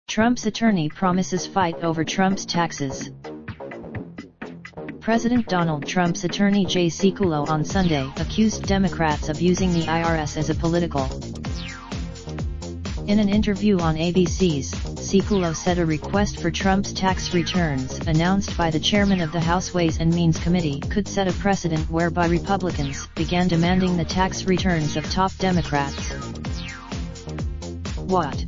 Trump's attorney promises fight over Trump's taxes. President Donald Trump's attorney Jay Sekulow on Sunday accused Democrats of using the IRS as a political. In an interview on ABC's, Sekulow said a request for Trump's tax returns announced by the chairman of the House Ways and Means Committee could set a precedent whereby Republicans began demanding the tax returns of top Democrats. What?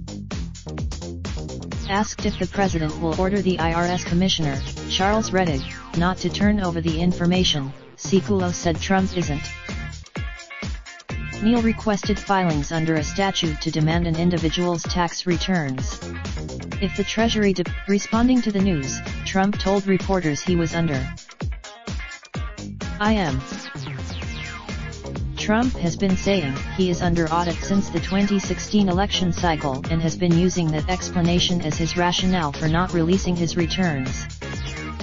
Asked if the president will order the IRS Commissioner, Charles Rettig, not to turn over the information, Sekulow said Trump isn't. Neal requested filings under a statute to demand an individual's tax returns. If the Treasury responding to the news, Trump told reporters he was under. I am. Trump has been saying he is under audit since the 2016 election cycle and has been using that explanation as his rationale for not releasing his returns.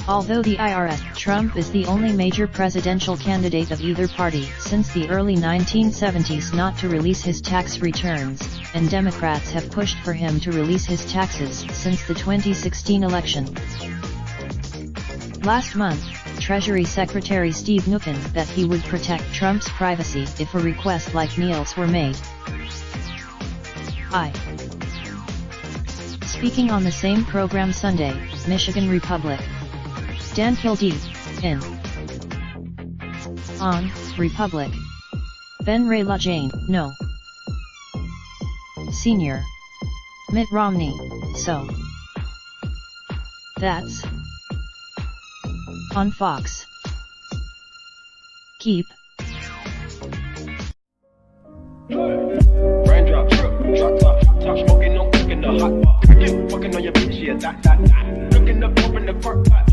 Although the IRS, Trump is the only major presidential candidate of either party since the early 1970s not to release his tax returns, and Democrats have pushed for him to release his taxes since the 2016 election. Last month, Treasury Secretary Steve Mnuchin that he would protect Trump's privacy if a request like Neal's were made. Speaking on the same program Sunday, Michigan Republic. Dan Kildee, in. On, Republic. Ben Ray LaJane, no. Senior. Mitt Romney, so. That's. On Fox. Keep. Raindrop, drop top, smoking, no cooking the hot pot. Fucking on your bitch, yeah, that. Looking up, open the park, pot.